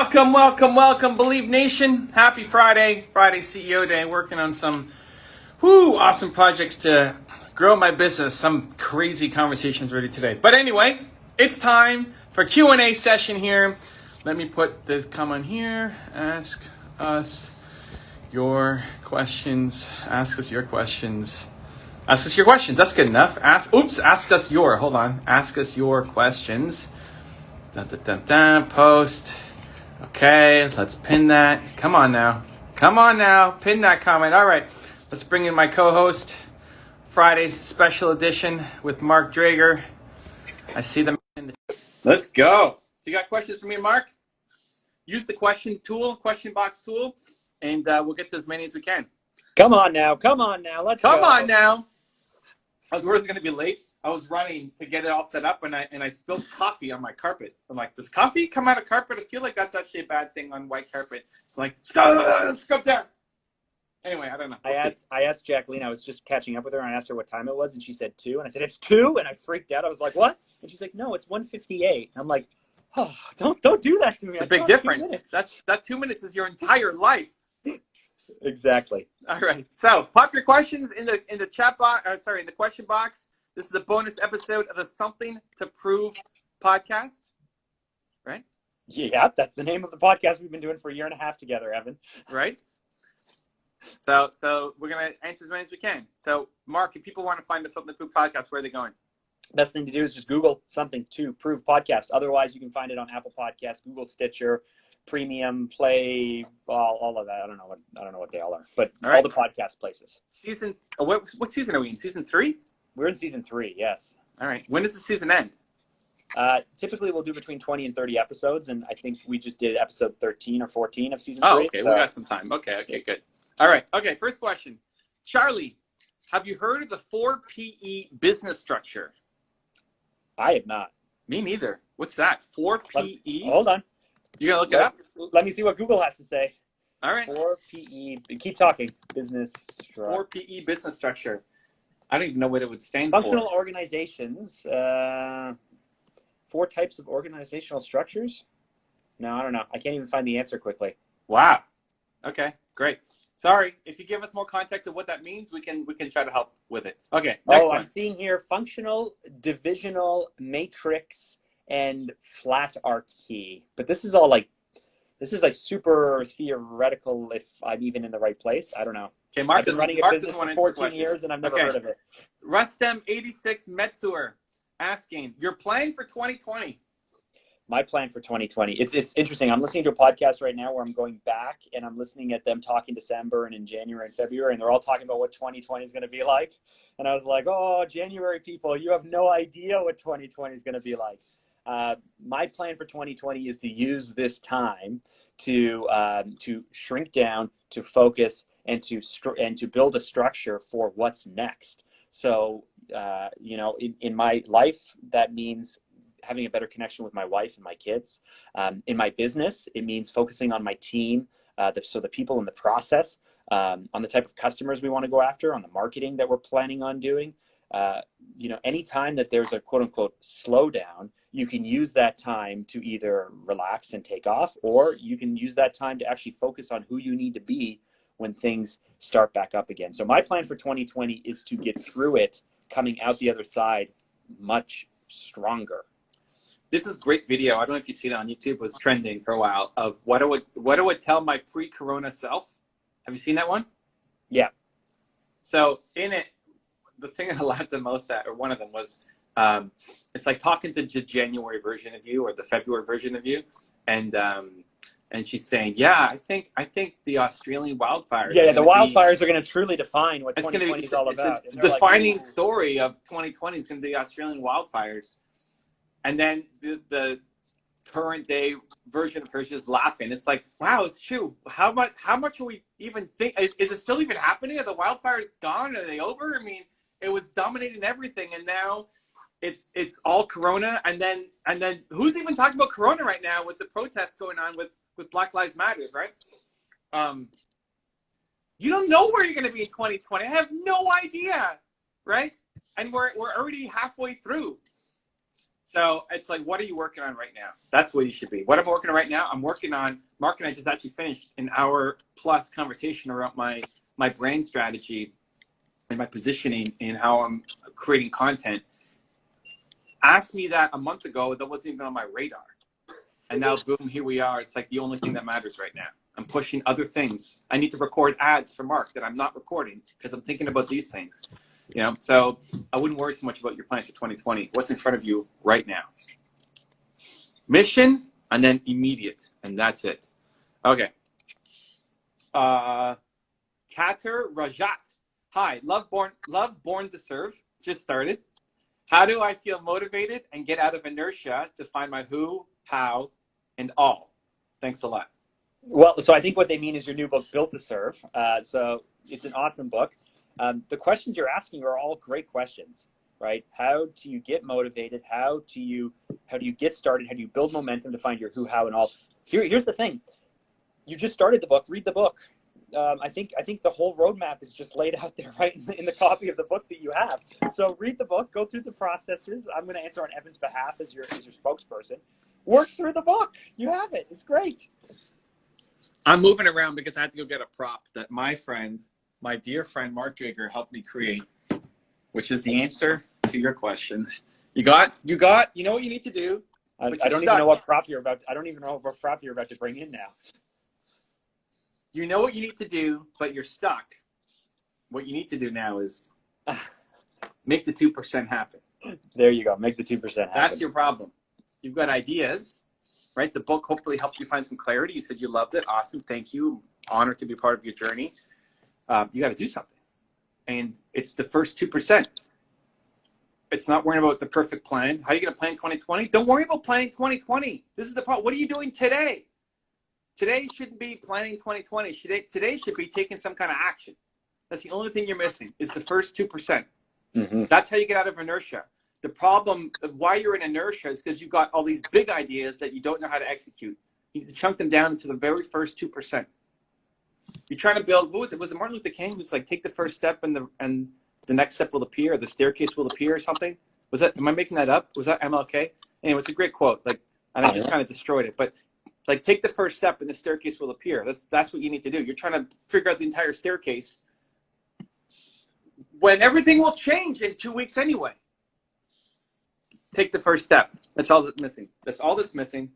Welcome, welcome, welcome, Believe Nation. Happy Friday, Friday CEO Day. Working on some awesome projects to grow my business. Some crazy conversations ready today. But anyway, it's time for Q&A session here. Let me put this comment here. Ask us your questions. Ask us your questions. Ask us your questions. That's good enough. Ask us your. Hold on. Ask us your questions. Post. Okay, let's pin that. Come on now. Pin that comment. All right, let's bring in my co-host. Friday's special edition with Mark Drager. I see them. Let's go. So you got questions for me and Mark? Use the question box tool, and we'll get to as many as we can. Come on now. Let's go. Come on now. I was worried it was going to be late. I was running to get it all set up, and I spilled coffee on my carpet. I'm like, does coffee come out of carpet? I feel like that's actually a bad thing on white carpet. It's like, scrub down. Anyway, I don't know. I asked Jacqueline. I was just catching up with her, and I asked her what time it was, and she said 2. And I said, it's 2, and I freaked out. I was like, what? And she's like, no, it's 1:58. I'm like, oh, don't do that to me. It's a big difference. That 2 minutes is your entire life. Exactly. All right. So pop your questions in the chat box. In the question box. This is a bonus episode of the Something to Prove podcast, right? Yeah, that's the name of the podcast we've been doing for a year and a half together, Evan. Right. So we're gonna answer as many as we can. So, Mark, if people want to find the Something to Prove podcast, where are they going? Best thing to do is just Google Something to Prove podcast. Otherwise, you can find it on Apple Podcasts, Google, Stitcher, Premium, Play, all of that. I don't know what they all are, but all the podcast places. What season are we in? Season 3? We're in season 3, yes. All right. When does the season end? Typically, we'll do between 20 and 30 episodes, and I think we just did episode 13 or 14 of season 3. Oh, okay. We got some time. Okay, good. All right. Okay, first question. Charlie, have you heard of the 4PE business structure? I have not. Me neither. What's that? 4PE? Hold on. You gonna look it up? Let me see what Google has to say. All right. 4PE. Keep talking. Business structure. 4PE business structure. I don't even know what it would stand Functional for. organizations. 4 types of organizational structures? No, I don't know. I can't even find the answer quickly. Wow. Okay, great. Sorry. If you give us more context of what that means, we can try to help with it. Okay. Next one. I'm seeing here functional, divisional, matrix, and flat archy. But this is all like super theoretical if I'm even in the right place. I don't know. Okay, Mark, I've been running a business for 14 years and I've never heard of it. Rustem 86 Metsuer asking, your plan for 2020? My plan for 2020. It's interesting. I'm listening to a podcast right now where I'm going back and I'm listening at them talk in December and in January and February, and they're all talking about what 2020 is going to be like. And I was like, oh, January people, you have no idea what 2020 is going to be like. My plan for 2020 is to use this time to shrink down, to focus, and to build a structure for what's next. So, in my life, that means having a better connection with my wife and my kids. In my business, it means focusing on my team, so the people in the process, on the type of customers we want to go after, on the marketing that we're planning on doing. Anytime that there's a quote unquote slowdown, you can use that time to either relax and take off, or you can use that time to actually focus on who you need to be when things start back up again. So my plan for 2020 is to get through it, coming out the other side much stronger. This is great video. I don't know if you see it on YouTube. It was trending for a while of what I would tell my pre-corona self. Have you seen that one? Yeah. So in it, the thing I laughed the most at, or one of them, was it's like talking to the January version of you or the February version of you, and she's saying, yeah, I think the Australian wildfires. Yeah, the wildfires are going to truly define what 2020 is all about. The defining story of 2020 is going to be the Australian wildfires. And then the current day version of her is just laughing. It's like, wow, it's true. How much are we even think? Is it still even happening? Are the wildfires gone? Are they over? I mean, it was dominating everything, and now it's all Corona. And then who's even talking about Corona right now with the protests going on with Black Lives Matter, right? You don't know where you're going to be in 2020. I have no idea, right? And we're already halfway through. So it's like, what are you working on right now? That's what you should be. What I'm working on right now, I'm working on, Mark and I just actually finished an hour plus conversation around my brand strategy and my positioning and how I'm creating content. Asked me that a month ago, that wasn't even on my radar. And now, boom, here we are. It's like the only thing that matters right now. I'm pushing other things. I need to record ads for Mark that I'm not recording because I'm thinking about these things. You know, so I wouldn't worry so much about your plans for 2020. What's in front of you right now? Mission and then immediate, and that's it. Okay. Kater Rajat. Hi, love born to serve. Just started. How do I feel motivated and get out of inertia to find my who, how, and all? Thanks a lot. Well, so I think what they mean is your new book, Built to Serve. So it's an awesome book. The questions you're asking are all great questions, right? How do you get motivated? How do you get started? How do you build momentum to find your who, how, and all? Here's the thing. You just started the book. Read the book. I think the whole roadmap is just laid out there, right, in the copy of the book that you have. So read the book. Go through the processes. I'm going to answer on Evan's behalf as your spokesperson. Work through the book. You have it. It's great. I'm moving around because I have to go get a prop that my dear friend Mark Drager helped me create, which is the answer to your question. You know what you need to do. I don't even know what prop you're about to bring in now. You know what you need to do, but you're stuck. What you need to do now is make the 2% happen. There you go. Make the 2% happen. That's your problem. You've got ideas, right? The book hopefully helped you find some clarity. You said you loved it. Awesome. Thank you. Honored to be part of your journey. You got to do something. And it's the first 2%. It's not worrying about the perfect plan. How are you going to plan 2020? Don't worry about planning 2020. This is the problem. What are you doing today? Today shouldn't be planning 2020. Today should be taking some kind of action. That's the only thing you're missing is the first 2%. Mm-hmm. That's how you get out of inertia. The problem of why you're in inertia is because you've got all these big ideas that you don't know how to execute. You need to chunk them down into the very first 2%. You're trying to build, what was it? Was it Martin Luther King who's like, take the first step and the next step will appear, or the staircase will appear or something? Was that, am I making that up? Was that MLK? Anyway, it's a great quote. Like, and I just kind of destroyed it. But like, take the first step and the staircase will appear. That's what you need to do. You're trying to figure out the entire staircase when everything will change in 2 weeks anyway. Take the first step. That's all that's missing. That's all that's missing.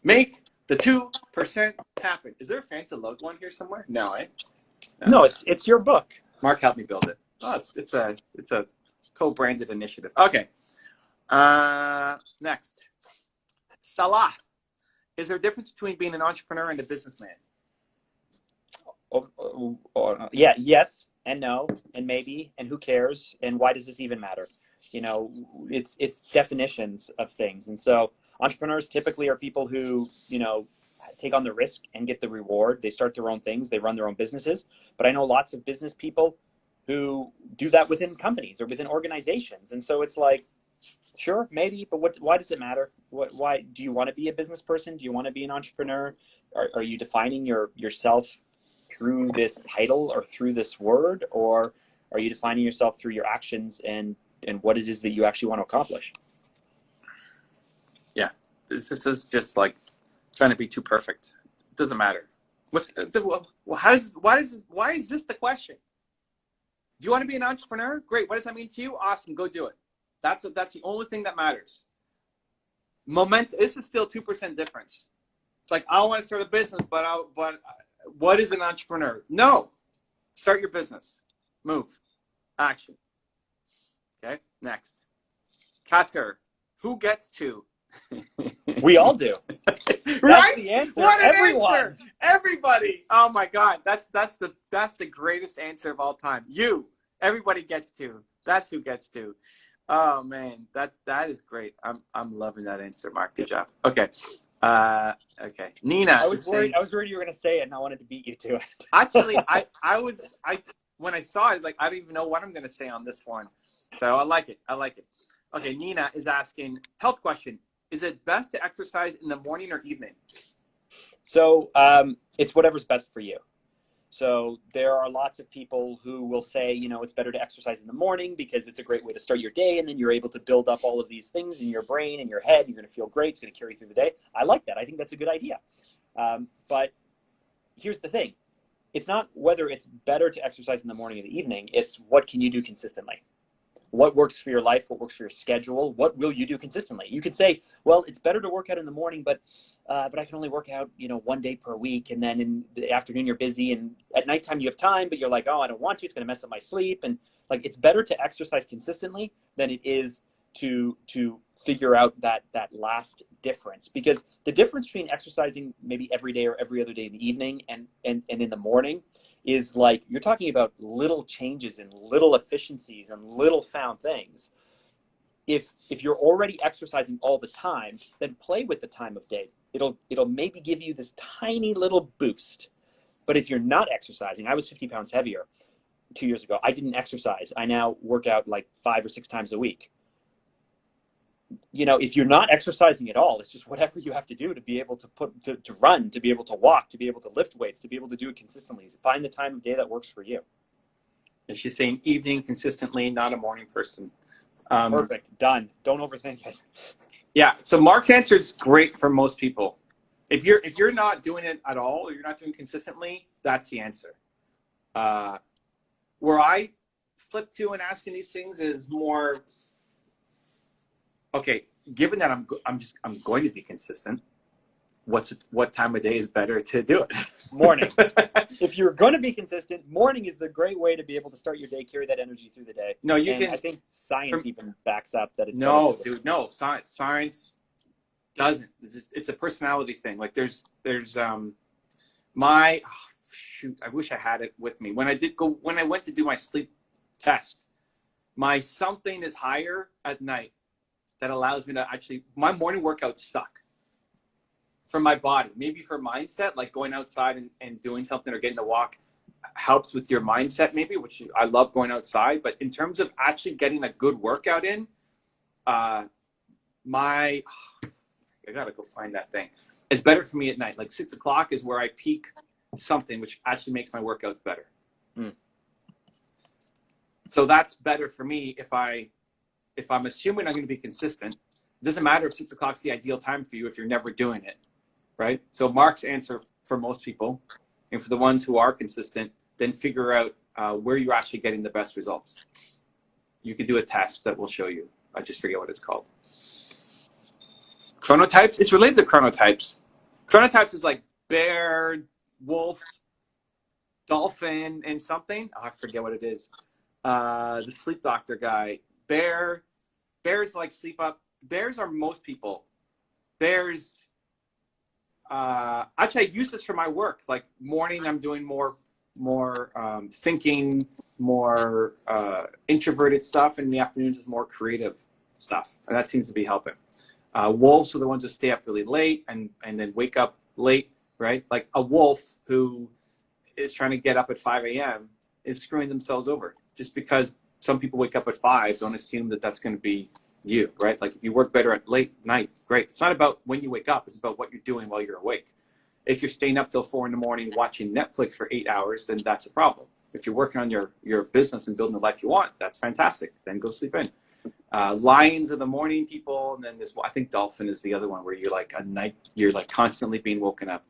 Make the 2% happen. Is there a fancy logo on here somewhere? No, eh? No, it's your book. Mark helped me build it. Oh, it's a co-branded initiative. Okay. Next. Salah. Is there a difference between being an entrepreneur and a businessman? Yeah, yes, and no, and maybe, and who cares, and why does this even matter? You know, it's definitions of things. And so entrepreneurs typically are people who, you know, take on the risk and get the reward. They start their own things. They run their own businesses. But I know lots of business people who do that within companies or within organizations. And so it's like, sure, maybe, but why does it matter? Why do you want to be a business person? Do you want to be an entrepreneur? Are you defining yourself through this title or through this word, or are you defining yourself through your actions and what it is that you actually want to accomplish? Yeah, this is just like trying to be too perfect. It doesn't matter. Why is this the question? Do you want to be an entrepreneur? Great. What does that mean to you? Awesome. Go do it. That's the only thing that matters. This is still 2% difference. It's like, I don't want to start a business, but what is an entrepreneur? No. Start your business. Move. Action. Okay. Next. Kater. Who gets to? We all do. Right? That's the answer. What an answer! Everybody. Oh my God. That's the greatest answer of all time. You. Everybody gets to. That's who gets to. Oh man, that is great. I'm loving that answer, Mark. Good job. Okay. Okay. Nina. I was worried you were gonna say it and I wanted to beat you to it. Actually, when I saw it, I was like, I don't even know what I'm gonna say on this one. So I like it. Okay, Nina is asking, health question. Is it best to exercise in the morning or evening? So it's whatever's best for you. So there are lots of people who will say, you know, it's better to exercise in the morning because it's a great way to start your day. And then you're able to build up all of these things in your brain and your head. You're going to feel great. It's going to carry through the day. I like that. I think that's a good idea. But here's the thing. It's not whether it's better to exercise in the morning or the evening. It's what can you do consistently? What works for your life? What works for your schedule? What will you do consistently? You could say, well, it's better to work out in the morning, but I can only work out, you know, 1 day per week. And then in the afternoon, you're busy. And at nighttime, you have time, but you're like, oh, I don't want to. It's going to mess up my sleep. And like, it's better to exercise consistently than it is to figure out that last difference, because the difference between exercising maybe every day or every other day in the evening and in the morning is like, you're talking about little changes and little efficiencies and little found things. If you're already exercising all the time, then play with the time of day. It'll maybe give you this tiny little boost. But if you're not exercising, I was 50 pounds heavier 2 years ago. I didn't exercise. I now work out like 5 or 6 times a week. You know, if you're not exercising at all, it's just whatever you have to do to be able to run, to be able to walk, to be able to lift weights, to be able to do it consistently. Find the time of day that works for you. And she's saying evening consistently, not a morning person. Perfect. Done. Don't overthink it. Yeah. So Mark's answer is great for most people. If you're not doing it at all, or you're not doing it consistently, that's the answer. Where I flip to and asking these things is more, okay, given that I'm going to be consistent, what time of day is better to do it? Morning. If you're going to be consistent, morning is the great way to be able to start your day, carry that energy through the day. No, you and can. I think science even backs up that it's no, dude. No, science doesn't. It's a personality thing. Like there's my shoot. I wish I had it with me when I went to do my sleep test. My something is higher at night. That allows me to actually, my morning workout stuck for my body. Maybe for mindset, like going outside and doing something or getting a walk helps with your mindset maybe, which I love going outside. But in terms of actually getting a good workout in, I gotta go find that thing. It's better for me at night. Like 6 o'clock is where I peak something, which actually makes my workouts better. So that's better for me if I'm assuming I'm going to be consistent. It doesn't matter if 6 o'clock is the ideal time for you if you're never doing it, right? So Mark's answer for most people, and for the ones who are consistent, then figure out where you're actually getting the best results. You can do a test that will show you. I just forget what it's called. Chronotypes? It's related to chronotypes. Chronotypes is like bear, wolf, dolphin, and something. Oh, I forget what it is. The sleep doctor guy. Bears like sleep up. Bears are most people. Bears, actually I use this for my work. Like morning, I'm doing more thinking, more introverted stuff. And in the afternoons is more creative stuff. And that seems to be helping. Wolves are the ones that stay up really late and then wake up late, right? Like a wolf who is trying to get up at 5 a.m. is screwing themselves over just because some people wake up at 5, don't assume that that's going to be you, right? Like if you work better at late night, great. It's not about when you wake up. It's about what you're doing while you're awake. If you're staying up till 4 a.m. watching Netflix for 8 hours, then that's a problem. If you're working on your business and building the life you want, that's fantastic. Then go sleep in. Lions are the morning people. And then there's, I think dolphin is the other one where you're like you're like constantly being woken up.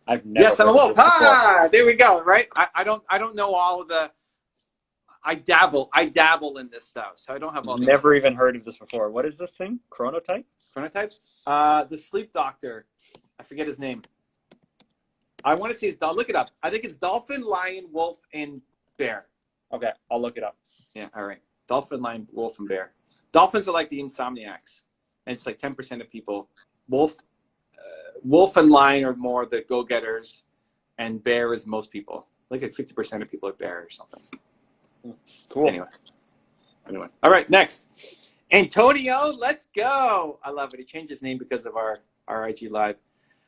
I've never yes, I'm a wolf. Ah, there we go. Right. I don't know all of the, I dabble in this stuff, so I don't have all the Never even heard of this before. What is this thing? Chronotype? Chronotypes? The sleep doctor. I forget his name. I want to see his dog. Look it up. I think it's dolphin, lion, wolf, and bear. Okay, I'll look it up. Yeah, all right. Dolphin, lion, wolf, and bear. Dolphins are like the insomniacs, and it's like 10% of people. Wolf and lion are more the go-getters, and bear is most people. Like 50% of people are bear or something. Cool. Anyway. All right, next. Antonio, let's go. I love it. He changed his name because of our IG Live.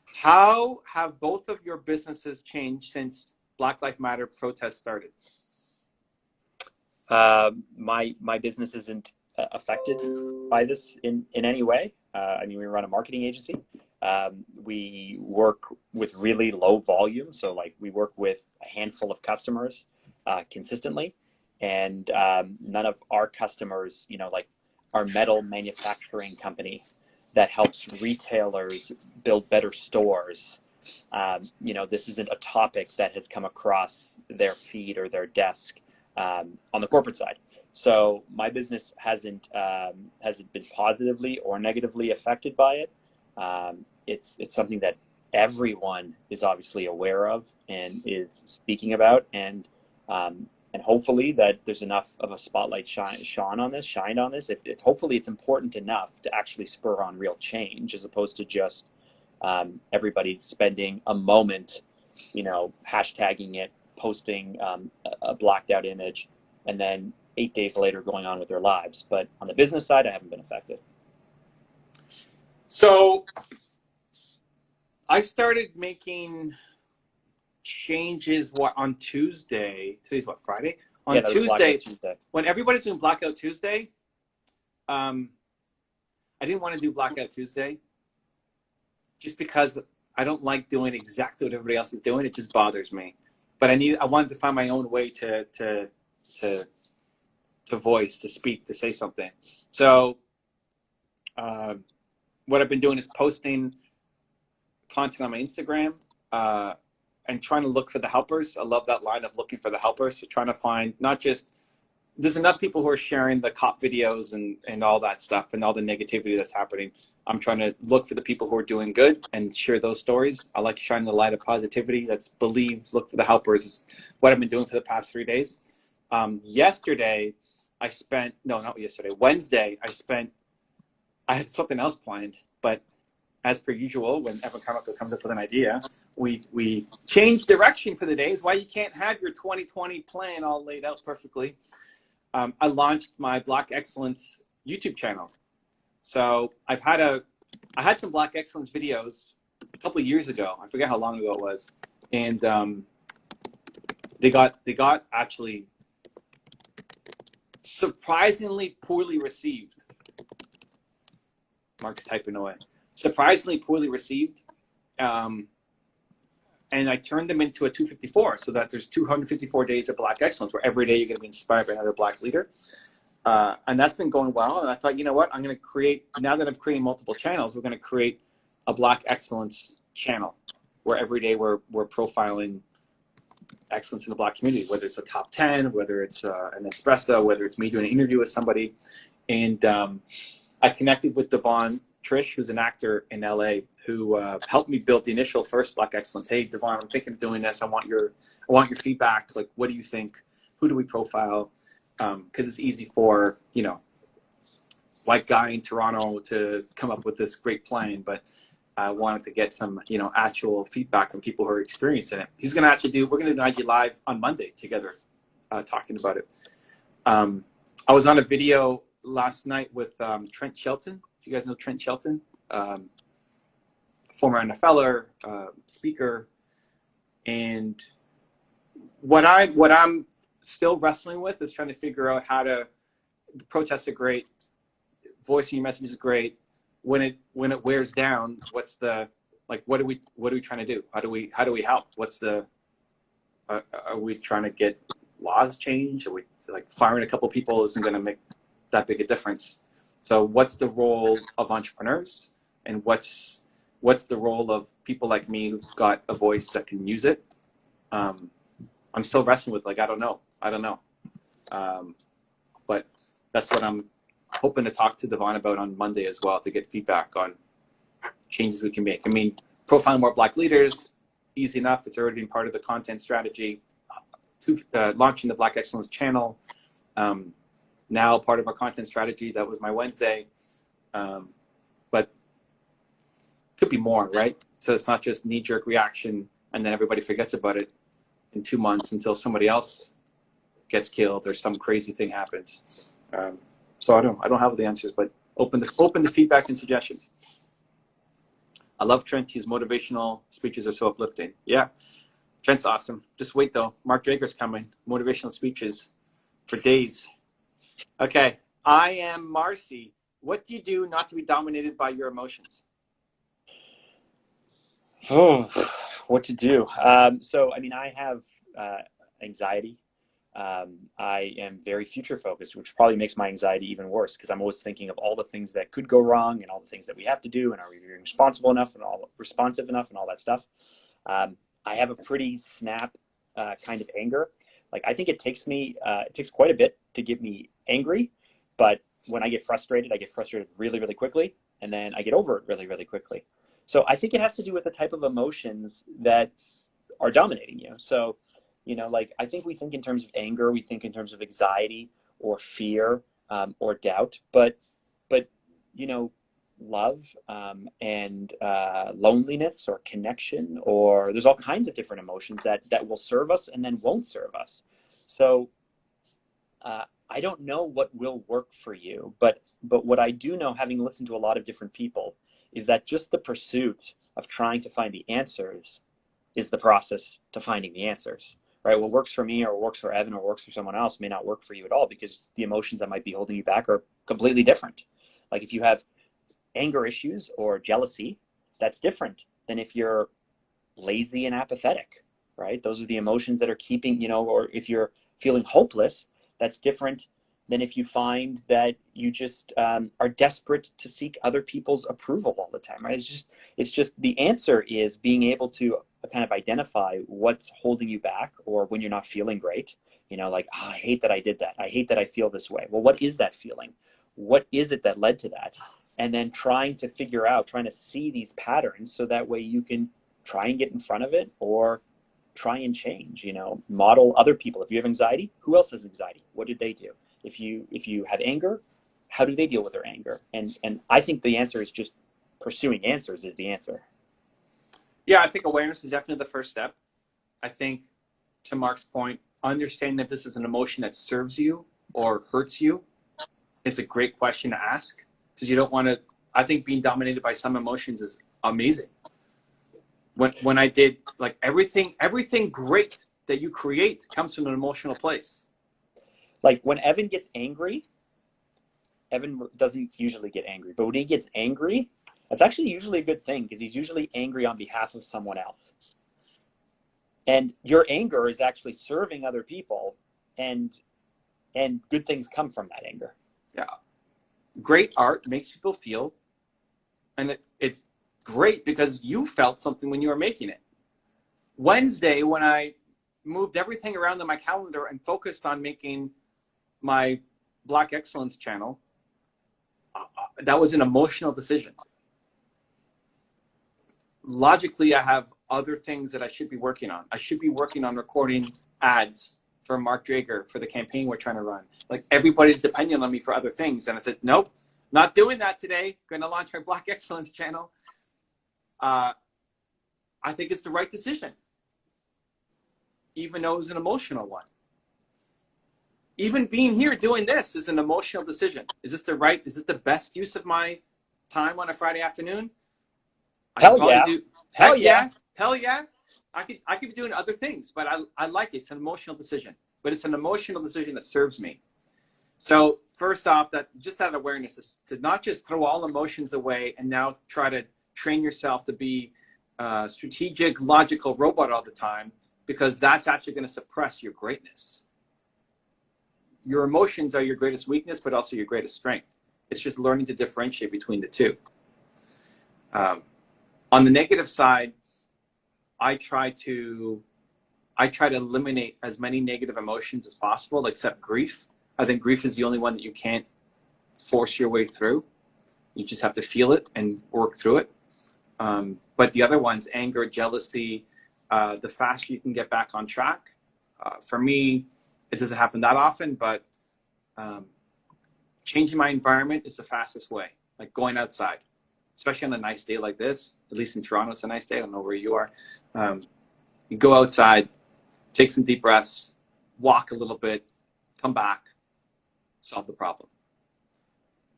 How have both of your businesses changed since Black Lives Matter protests started? My business isn't affected by this in any way. I mean, we run a marketing agency. We work with really low volume. So like we work with a handful of customers consistently, and none of our customers, like our metal manufacturing company that helps retailers build better stores. This isn't a topic that has come across their feed or their desk on the corporate side. So my business hasn't been positively or negatively affected by it. It's something that everyone is obviously aware of and is speaking about, and hopefully that there's enough of a spotlight shined on this. Hopefully it's important enough to actually spur on real change, as opposed to just everybody spending a moment, hashtagging it, posting a blacked out image, and then 8 days later going on with their lives. But on the business side, I haven't been affected. So I started making changes on Tuesday. Today's what, Friday? On Tuesday, when everybody's doing Blackout Tuesday, I didn't want to do Blackout Tuesday just because I don't like doing exactly what everybody else is doing. It just bothers me. But I wanted to find my own way to voice, to speak, to say something. So what I've been doing is posting content on my Instagram and trying to look for the helpers. I love that line of looking for the helpers. So trying to find there's enough people who are sharing the cop videos and all that stuff and all the negativity that's happening. I'm trying to look for the people who are doing good and share those stories. I like shining the light of positivity. Look for the helpers is what I've been doing for the past 3 days. Wednesday, I had something else planned, but as per usual, when Evan Carmichael comes up with an idea, we change direction for the days. Why you can't have your 2020 plan all laid out perfectly. I launched my Black Excellence YouTube channel. So I had some Black Excellence videos a couple of years ago. I forget how long ago it was, and they got actually surprisingly poorly received. Mark's typing away. Surprisingly poorly received. And I turned them into a 254, so that there's 254 days of Black Excellence, where every day you're going to be inspired by another Black leader. And that's been going well. And I thought, you know what? I'm going to create, now that I've created multiple channels, we're going to create a Black Excellence channel where every day we're profiling excellence in the Black community, whether it's a top 10, whether it's an espresso, whether it's me doing an interview with somebody. And I connected with Devon Trish, who's an actor in LA, who helped me build the initial first Black Excellence. Hey, Devon, I'm thinking of doing this. I want your feedback. Like, what do you think? Who do we profile? Because it's easy for, white guy in Toronto to come up with this great plan, but I wanted to get some, actual feedback from people who are experiencing it. We're going to do an IG Live on Monday together, talking about it. I was on a video last night with Trent Shelton. You guys know Trent Shelton, former NFLer, speaker, and what I'm still wrestling with is trying to figure out how to. The protests are great, voicing your message is great. When it wears down, what are we trying to do? How do we help? Are we trying to get laws changed? Are we like firing a couple people isn't going to make that big a difference? So what's the role of entrepreneurs, and what's the role of people like me who've got a voice that can use it? I'm still wrestling with, I don't know. But that's what I'm hoping to talk to Devon about on Monday as well, to get feedback on changes we can make. I mean, profiling more Black leaders, easy enough. It's already been part of the content strategy. Launching the Black Excellence channel. Now part of our content strategy. That was my Wednesday. But could be more, right? So it's not just knee-jerk reaction and then everybody forgets about it in 2 months until somebody else gets killed or some crazy thing happens. So I don't have the answers, but open the feedback and suggestions. I love Trent. His motivational speeches are so uplifting. Yeah, Trent's awesome. Just wait though. Mark Drager's coming. Motivational speeches for days. Okay, I am Marcy. What do you do not to be dominated by your emotions? Oh, what to do? So, I mean, I have anxiety. I am very future focused, which probably makes my anxiety even worse because I'm always thinking of all the things that could go wrong and all the things that we have to do, and are we being responsible enough and all responsive enough and all that stuff. I have a pretty snap kind of anger. Like I think it takes quite a bit to get me angry, but when I get frustrated really, really quickly, and then I get over it really, really quickly. So I think it has to do with the type of emotions that are dominating you. So, like I think we think in terms of anger, we think in terms of anxiety or fear or doubt, but you know, love and loneliness or connection, or there's all kinds of different emotions that will serve us and then won't serve us. So I don't know what will work for you, but what I do know, having listened to a lot of different people, is that just the pursuit of trying to find the answers is the process to finding the answers, right? What works for me or works for Evan or works for someone else may not work for you at all because the emotions that might be holding you back are completely different. Like if you have anger issues or jealousy, that's different than if you're lazy and apathetic, right? Those are the emotions that are keeping, or if you're feeling hopeless, that's different than if you find that you just are desperate to seek other people's approval all the time, right? It's just the answer is being able to kind of identify what's holding you back or when you're not feeling great, like, oh, I hate that I did that. I hate that I feel this way. Well, what is that feeling? What is it that led to that? And then trying to see these patterns so that way you can try and get in front of it or try and change, model other people. If you have anxiety, who else has anxiety? What did they do? If you have anger, how do they deal with their anger? And I think the answer is just pursuing answers is the answer. Yeah, I think awareness is definitely the first step. I think, to Mark's point, understanding if this is an emotion that serves you or hurts you is a great question to ask, because you don't want to. I think being dominated by some emotions is amazing. When I did, like, everything great that you create comes from an emotional place. Like when Evan gets angry, Evan doesn't usually get angry, but when he gets angry, that's actually usually a good thing because he's usually angry on behalf of someone else. And your anger is actually serving other people, and good things come from that anger. Yeah. Great art makes people feel, and it's great because you felt something when you were making it. Wednesday, when I moved everything around in my calendar and focused on making my Black Excellence channel, that was an emotional decision. Logically, I have other things that I should be working on. I should be working on recording ads for Mark Drager for the campaign we're trying to run. Like, everybody's depending on me for other things. And I said, nope, not doing that today. Going to launch my Black Excellence channel. I think it's the right decision, even though it was an emotional one. Even being here doing this is an emotional decision. Is this the best use of my time on a Friday afternoon? Hell yeah. Hell yeah. I could be doing other things, but I like it. It's an emotional decision, but it's an emotional decision that serves me. So first off, that just that awareness is to not just throw all emotions away and now try to train yourself to be a strategic, logical robot all the time, because that's actually going to suppress your greatness. Your emotions are your greatest weakness, but also your greatest strength. It's just learning to differentiate between the two. On the negative side, I try to eliminate as many negative emotions as possible, except grief. I think grief is the only one that you can't force your way through. You just have to feel it and work through it. But the other ones, anger, jealousy, the faster you can get back on track. For me, it doesn't happen that often, but changing my environment is the fastest way. Like going outside, especially on a nice day like this. At least in Toronto, it's a nice day. I don't know where you are. You go outside, take some deep breaths, walk a little bit, come back, solve the problem.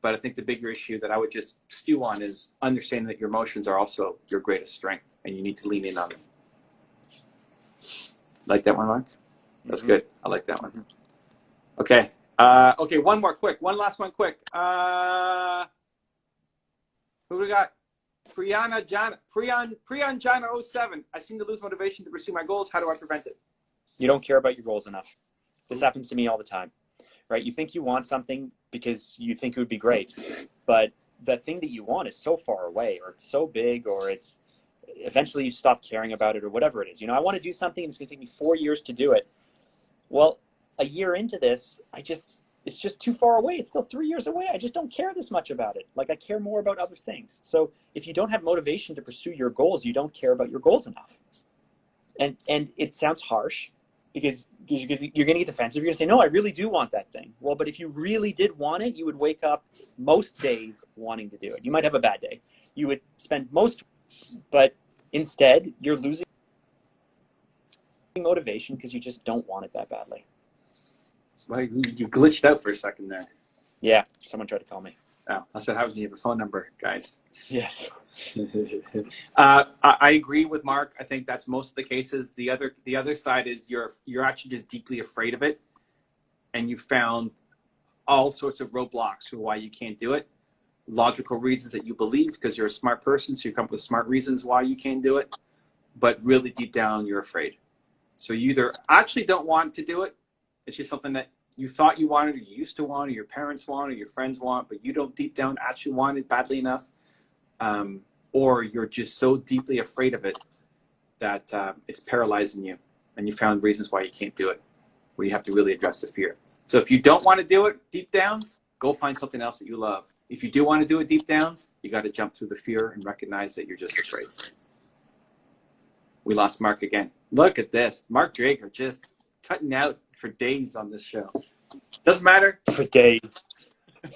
But I think the bigger issue that I would just stew on is understanding that your emotions are also your greatest strength, and you need to lean in on them. Like that one, Mark? That's good. I like that one. Okay. Okay, one last one quick. Who we got? Priyan Jana 07. I seem to lose motivation to pursue my goals. How do I prevent it? You don't care about your goals enough. This happens to me all the time, right? You think you want something because you think it would be great, but the thing that you want is so far away, or it's so big, or it's eventually you stop caring about it, or whatever it is. I want to do something and it's going to take me 4 years to do it. Well, a year into this, it's just too far away. It's still 3 years away. I just don't care this much about it. Like, I care more about other things. So if you don't have motivation to pursue your goals, you don't care about your goals enough. And it sounds harsh, because you're going to get defensive. You're going to say, no, I really do want that thing. Well, but if you really did want it, you would wake up most days wanting to do it. You might have a bad day. You would spend but instead you're losing motivation because you just don't want it that badly. Well, you glitched out for a second there. Yeah, someone tried to call me. Oh, that's what happens when you have a phone number, guys. Yes. I agree with Mark. I think that's most of the cases. The other side is you're actually just deeply afraid of it, and you found all sorts of roadblocks for why you can't do it. Logical reasons that you believe because you're a smart person, so you come up with smart reasons why you can't do it. But really deep down, you're afraid. So you either actually don't want to do it. It's just something that you thought you wanted, or you used to want, or your parents want, or your friends want, but you don't deep down actually want it badly enough. Or you're just so deeply afraid of it that it's paralyzing you, and you found reasons why you can't do it, where you have to really address the fear. So if you don't want to do it deep down, go find something else that you love. If you do want to do it deep down, you got to jump through the fear and recognize that you're just afraid. We lost Mark again. Look at this. Mark Drager just cutting out for days on this show. Doesn't matter. For days.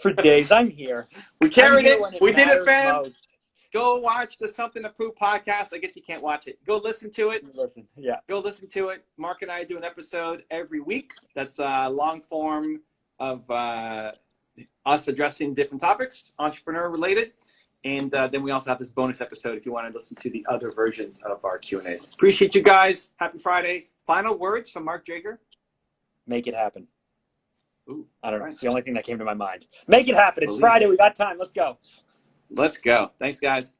For days. I'm here. We carried it. We did it, matters fam. most. Go watch the Something to Prove podcast. I guess you can't watch it. Go listen to it. Listen, yeah. Go listen to it. Mark and I do an episode every week. That's a long form of us addressing different topics, entrepreneur related. And then we also have this bonus episode if you want to listen to the other versions of our Q&As. Appreciate you guys. Happy Friday. Final words from Mark Drager. Make it happen. Ooh, I don't know. right. It's the only thing that came to my mind. Make it happen. It's Friday. We got time. Let's go. Let's go. Thanks, guys.